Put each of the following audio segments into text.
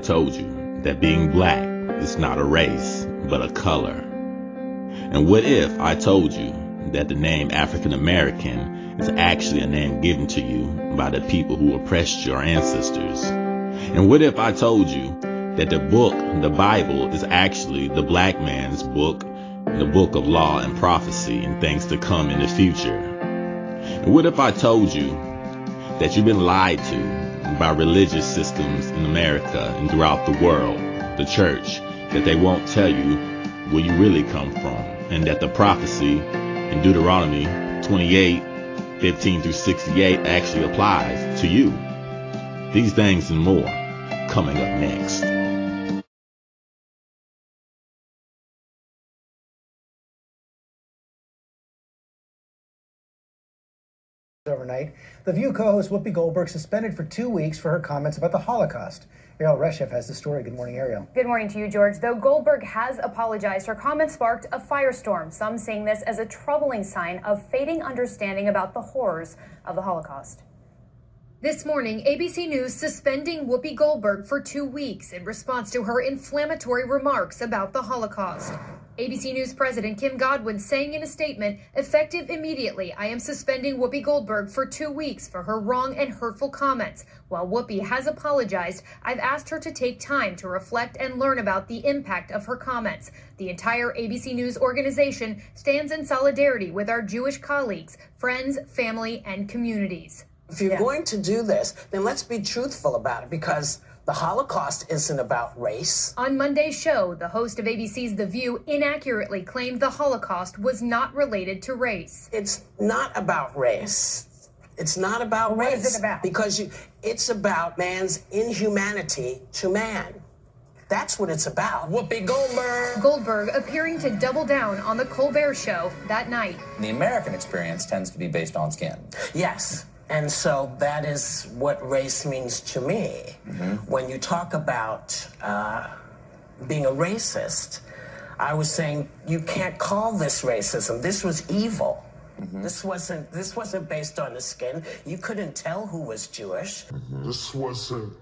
told you that being black is not a race, but a color? And what if I told you that the name African American is actually a name given to you by the people who oppressed your ancestors? And what if I told you that the book, the Bible, is actually the black man's book, the book of law and prophecy and things to come in the future? And what if I told you that you've been lied to by religious systems in America and throughout the world, the church, that they won't tell you where you really come from, and that the prophecy in Deuteronomy 28:15-68 actually applies to you? These things and more coming up next. Overnight, The View co-host Whoopi Goldberg suspended for 2 weeks for her comments about the Holocaust. Ariel Reshef has the story. Good morning, Ariel. Good morning to you, George. Though Goldberg has apologized, her comments sparked a firestorm, some seeing this as a troubling sign of fading understanding about the horrors of the Holocaust. This morning, ABC News suspending Whoopi Goldberg for 2 weeks in response to her inflammatory remarks about the Holocaust. ABC News President Kim Godwin saying in a statement, effective immediately, I am suspending Whoopi Goldberg for 2 weeks for her wrong and hurtful comments. While Whoopi has apologized, I've asked her to take time to reflect and learn about the impact of her comments. The entire ABC News organization stands in solidarity with our Jewish colleagues, friends, family, and communities. If you're going to do this, then let's be truthful about it, because the Holocaust isn't about race. On Monday's show, the host of ABC's The View inaccurately claimed the Holocaust was not related to race. It's not about race. It's not about race. What is it about? Because it's about man's inhumanity to man. That's what it's about. Whoopi Goldberg. Goldberg appearing to double down on the Colbert Show that night. The American experience tends to be based on skin. Yes. And so that is what race means to me. When you talk about being a racist, I was saying you can't call this racism. This was evil. This wasn't based on the skin. You couldn't tell who was Jewish. This wasn't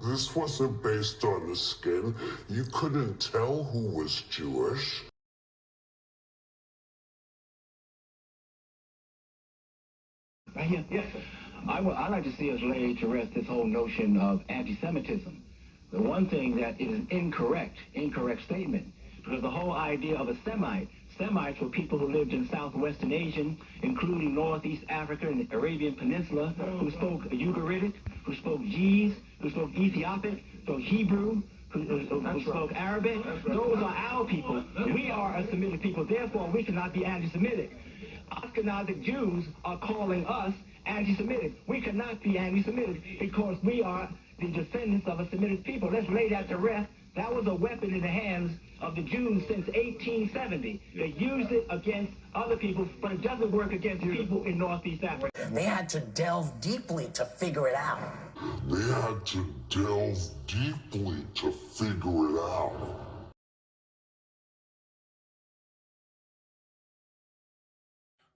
based on the skin. You couldn't tell who was Jewish. Yes. I'd like to see us lay to rest this whole notion of anti-Semitism. The one thing that is incorrect statement, because the whole idea of a Semites were people who lived in southwestern Asia, including northeast Africa and the Arabian Peninsula, who spoke Ugaritic, who spoke Ge'ez, who spoke Ethiopic, spoke Hebrew, who spoke Arabic. Those are our people. We are a Semitic people, therefore we cannot be anti-Semitic. Ashkenazic Jews are calling us anti-Semitic. We cannot be anti-Semitic because we are the descendants of a Semitic people. Let's lay that to rest. That was a weapon in the hands of the Jews since 1870. They used it against other people, but it doesn't work against people in Northeast Africa. They had to delve deeply to figure it out.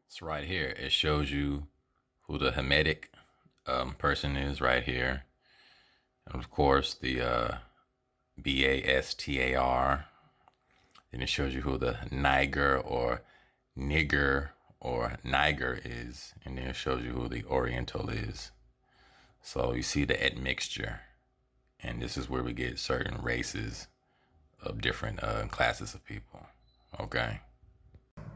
It's right here. It shows you who the Hamitic person is right here. And of course, the BASTAR. Then it shows you who the Niger or Nigger or Niger is. And then it shows you who the Oriental is. So you see the admixture. And this is where we get certain races of different classes of people. Okay.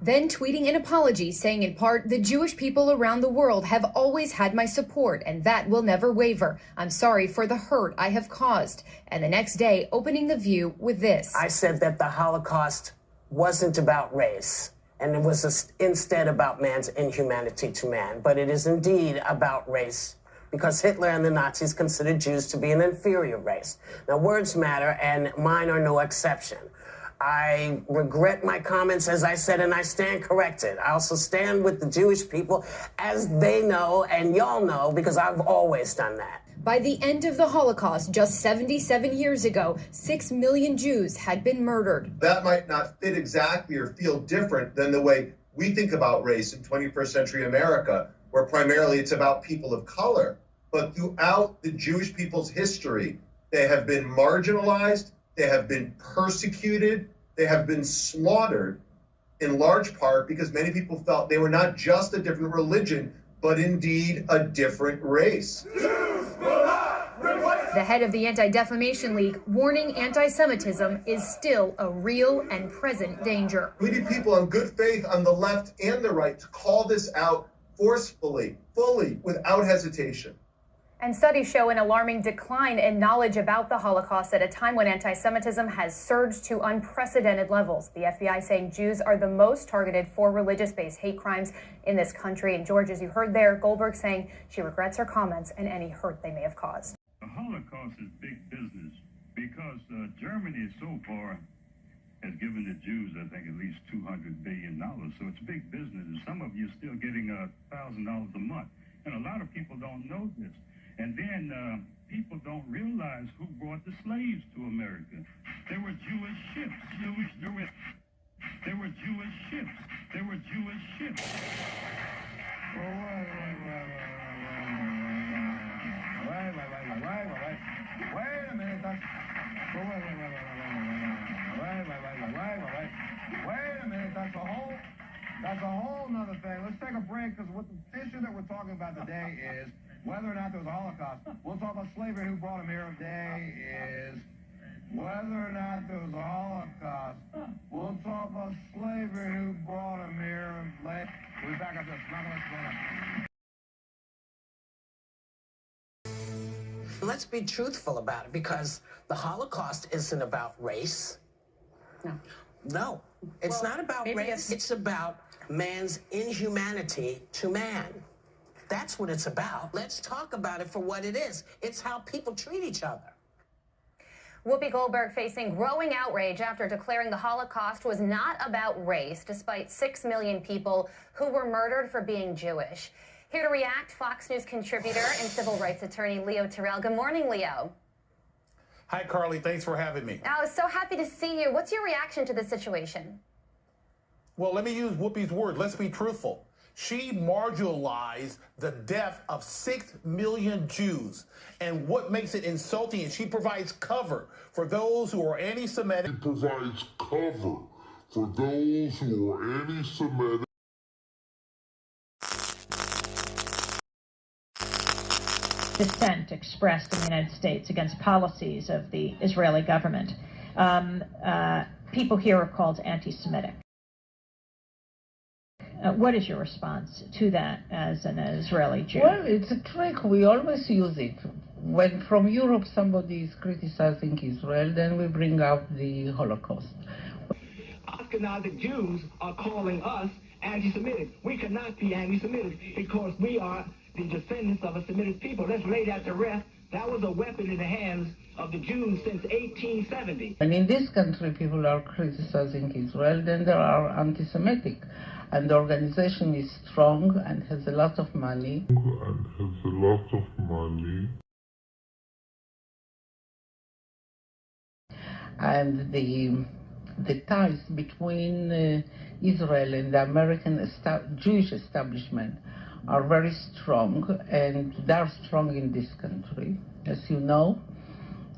Then tweeting an apology saying in part, the Jewish people around the world have always had my support and that will never waver. I'm sorry for the hurt I have caused. And the next day opening The View with this. I said that the Holocaust wasn't about race, and it was instead about man's inhumanity to man. But it is indeed about race, because Hitler and the Nazis considered Jews to be an inferior race. Now, words matter, and mine are no exception. I regret my comments, as I said, and I stand corrected. I also stand with the Jewish people, as they know and y'all know, because I've always done that. By the end of the Holocaust, just 77 years ago, 6 million Jews had been murdered. That might not fit exactly or feel different than the way we think about race in 21st century America, where primarily it's about people of color. But throughout the Jewish people's history, They have been marginalized. They have been persecuted. They have been slaughtered in large part because many people felt they were not just a different religion, but indeed a different race. The head of the Anti-Defamation League warning anti-Semitism is still a real and present danger. We need people on good faith on the left and the right to call this out forcefully, fully, without hesitation. And studies show an alarming decline in knowledge about the Holocaust at a time when anti-Semitism has surged to unprecedented levels. The FBI saying Jews are the most targeted for religious-based hate crimes in this country. And George, as you heard there, Goldberg saying she regrets her comments and any hurt they may have caused. The Holocaust is big business because Germany so far has given the Jews, I think, at least $200 billion. So it's big business. And some of you are still getting $1,000 a month. And a lot of people don't know this. And then people don't realize who brought the slaves to America. They were Jewish ships. They were Jewish ships. They were Jewish ships. Wait a minute. Wait a minute. That's a whole nother thing. Let's take a break because what the issue that we're talking about today is whether or not there was a Holocaust. We'll talk about slavery, who brought them here. Today is whether or not there was a Holocaust. We'll talk about slavery, who brought them here. We'll be back after this. Not much going on. Let's be truthful about it, because the Holocaust isn't about race. No, it's not about race. It's about man's inhumanity to man. That's what it's about. Let's talk about it for what it is. It's how people treat each other. Whoopi Goldberg facing growing outrage after declaring the Holocaust was not about race, despite 6 million people who were murdered for being Jewish. Here to react, Fox News contributor and civil rights attorney Leo Terrell. Good morning, Leo. Hi, Carly. Thanks for having me. I was so happy to see you. What's your reaction to this situation? Well, let me use Whoopi's word. Let's be truthful. She marginalized the death of 6 million Jews. And what makes it insulting is she provides cover for those who are anti-Semitic. She provides cover for those who are anti-Semitic. Dissent expressed in the United States against policies of the Israeli government. People here are called anti-Semitic. What is your response to that as an Israeli Jew? Well, it's a trick. We always use it. When from Europe somebody is criticizing Israel, then we bring up the Holocaust. Ashkenazi Jews are calling us anti-Semitic. We cannot be anti-Semitic because we are the descendants of a Semitic people. Let's lay that to rest. That was a weapon in the hands of the Jews since 1870. And in this country, people are criticizing Israel, then there are anti-Semitic. And the organization is strong and has a lot of money. And the ties between Israel and the American Jewish establishment are very strong, and they are strong in this country. As you know,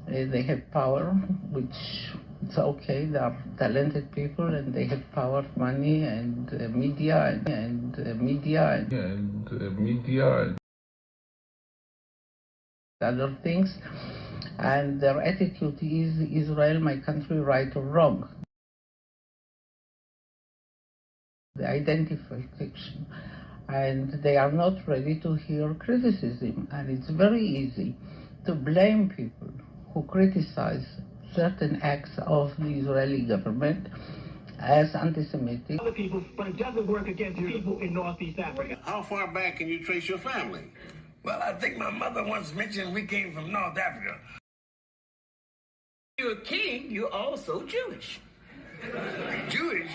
they have power, which it's okay. They are talented people, and they have power, money, and media, and other things. And their attitude is Israel, my country, right or wrong. They identify fiction. And they are not ready to hear criticism. And it's very easy to blame people who criticize certain acts of the Israeli government as anti-Semitic. Other people, but it doesn't work against people in Northeast Africa. How far back can you trace your family? Well, I think my mother once mentioned we came from North Africa. You're a king, you're also Jewish. Jewish?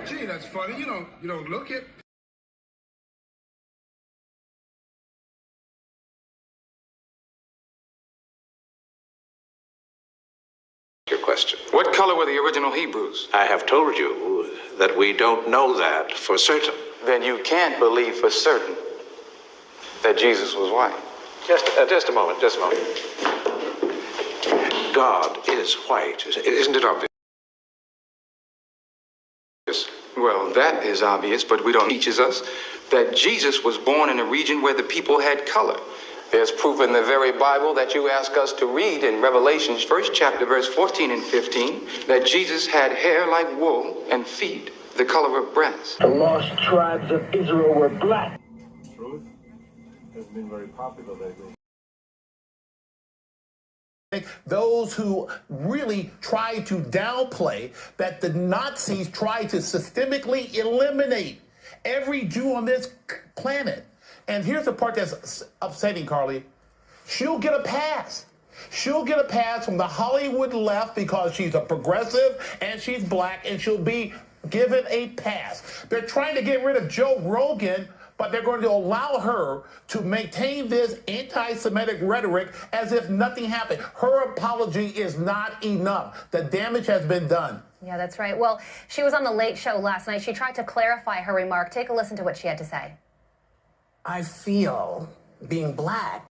Gee, that's funny. You don't look it. Your question. What color were the original Hebrews? I have told you that we don't know that for certain. Then you can't believe for certain that Jesus was white. Just a moment. God is white. Isn't it obvious? Well, that is obvious, but we don't teaches us that Jesus was born in a region where the people had color. There's proof in the very Bible that you ask us to read in Revelation, 1st chapter, verse 14 and 15, that Jesus had hair like wool and feet the color of brass. The lost tribes of Israel were black. Truth has been very popular lately. Those who really try to downplay that the Nazis tried to systemically eliminate every Jew on this planet. And here's the part that's upsetting, Carly. She'll get a pass. She'll get a pass from the Hollywood left because she's a progressive and she's black, and she'll be given a pass. They're trying to get rid of Joe Rogan, but they're going to allow her to maintain this anti-Semitic rhetoric as if nothing happened. Her apology is not enough. The damage has been done. Yeah, that's right. Well, she was on The Late Show last night. She tried to clarify her remark. Take a listen to what she had to say. I feel being black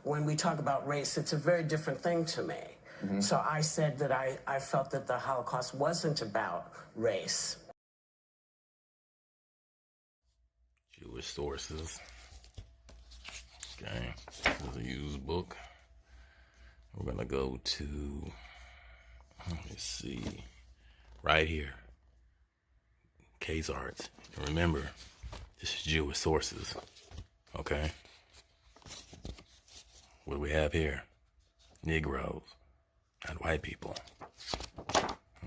when we talk about race, it's a very different thing to me. Mm-hmm. So I said that I felt that the Holocaust wasn't about race. Jewish sources. Okay, this is a used book. We're gonna go to, let's see, right here. Case Arts. And remember, this is Jewish sources. Okay? What do we have here? Negroes, not white people.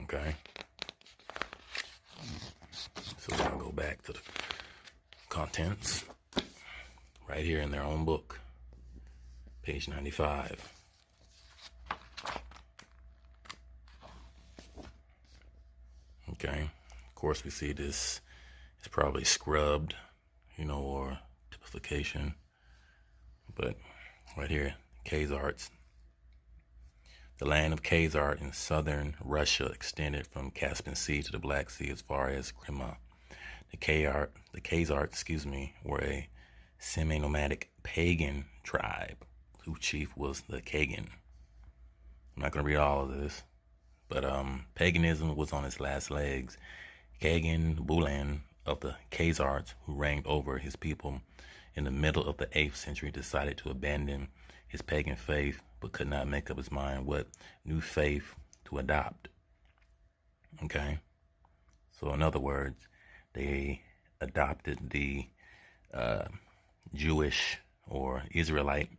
Okay? So we're gonna go back to the contents. Right here in their own book. Page 95. Okay? Of course, we see this is probably scrubbed, or typification. But right here, Khazars. The land of Khazar in southern Russia extended from Caspian Sea to the Black Sea as far as Crimea. The Khazars, were a semi-nomadic pagan tribe whose chief was the Kagan. I'm not going to read all of this, but paganism was on its last legs. Kagan Bulan of the Khazars, who reigned over his people in the middle of the 8th century, decided to abandon his pagan faith, but could not make up his mind what new faith to adopt. Okay? So in other words, they adopted the Jewish or Israelite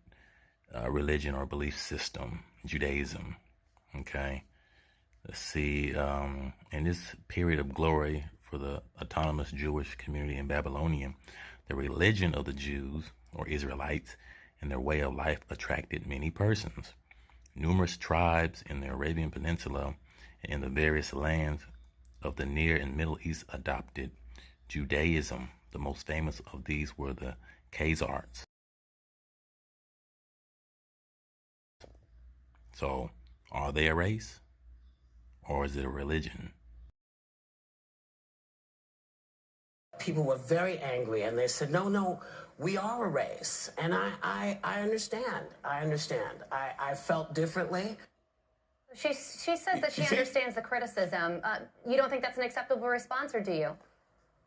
religion or belief system, Judaism. Okay? Let's see, in this period of glory for the autonomous Jewish community in Babylonia, the religion of the Jews, or Israelites, and their way of life attracted many persons. Numerous tribes in the Arabian Peninsula and in the various lands of the Near and Middle East adopted Judaism. The most famous of these were the Khazars. So, are they a race? Or is it a religion? People were very angry, and they said, no, we are a race. And I understand. I felt differently. She says that she understands the criticism. You don't think that's an acceptable response, or do you?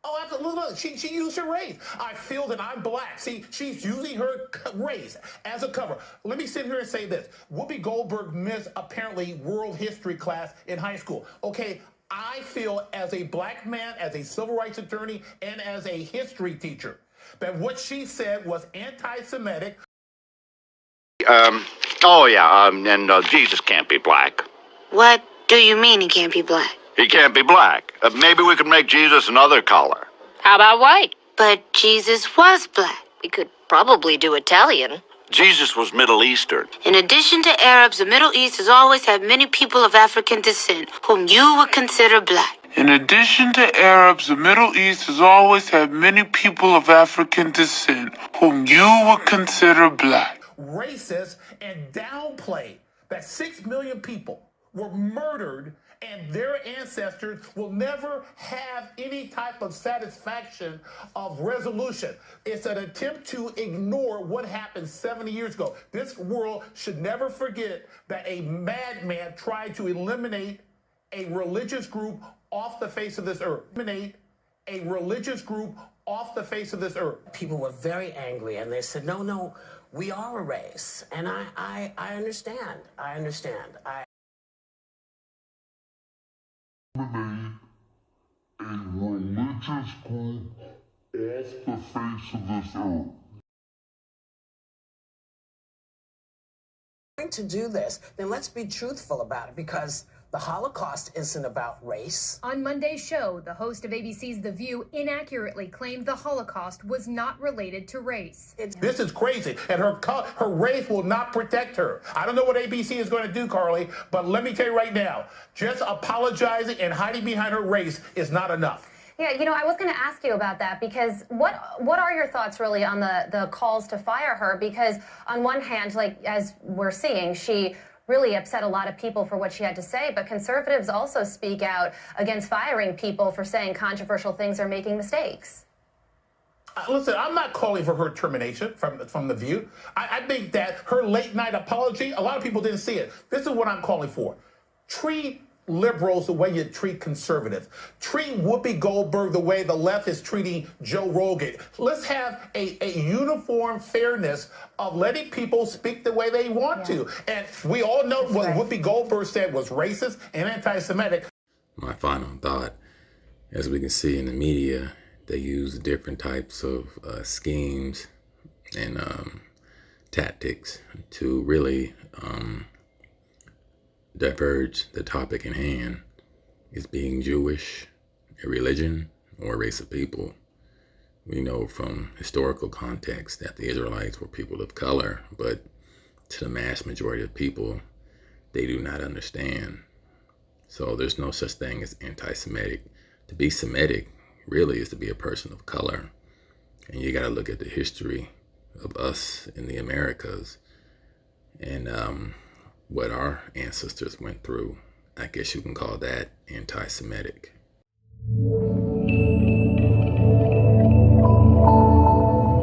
Oh, absolutely. She used her race. I feel that I'm black. See, she's using her race as a cover. Let me sit here and say this. Whoopi Goldberg missed, apparently, world history class in high school. Okay, I feel as a black man, as a civil rights attorney, and as a history teacher, that what she said was anti-Semitic. Jesus can't be black. What do you mean he can't be black? He can't be black. Maybe we could make Jesus another color. How about white? But Jesus was black. We could probably do Italian. Jesus was Middle Eastern. In addition to Arabs, the Middle East has always had many people of African descent, whom you would consider black. In addition to Arabs, the Middle East has always had many people of African descent, whom you would consider black. Racist and downplay that 6 million people were murdered, and their ancestors will never have any type of satisfaction of resolution. It's an attempt to ignore what happened 70 years ago. This world should never forget that a madman tried to eliminate a religious group off the face of this earth. Eliminate a religious group off the face of this earth. People were very angry, and they said, no, we are a race. And I understand. I understand. Eliminate a religious group off the face of this earth. To do this, then let's be truthful about it, because the Holocaust isn't about race. On Monday's show, the host of ABC's The View inaccurately claimed the Holocaust was not related to race. This is crazy, and her race will not protect her. I don't know what ABC is going to do, Carly, but let me tell you right now, just apologizing and hiding behind her race is not enough. Yeah, you know, I was going to ask you about that, because what are your thoughts really on the calls to fire her? Because on one hand, like as we're seeing, she really upset a lot of people for what she had to say, but conservatives also speak out against firing people for saying controversial things or making mistakes. Listen, I'm not calling for her termination from The View. I think that her late night apology, a lot of people didn't see it. This is what I'm calling for. Treat liberals the way you treat conservatives. Treat Whoopi Goldberg the way the left is treating Joe Rogan. Let's have a uniform fairness of letting people speak the way they want to. And we all know what Whoopi Goldberg said was racist and anti-Semitic. My final thought, as we can see in the media, they use different types of schemes and tactics to really diverge the topic in hand. Is being Jewish a religion or a race of people? We know from historical context that the Israelites were people of color, but to the mass majority of people, they do not understand. So there's no such thing as anti-Semitic. To be Semitic really is to be a person of color. And you got to look at the history of us in the Americas and what our ancestors went through. I guess you can call that anti-Semitic.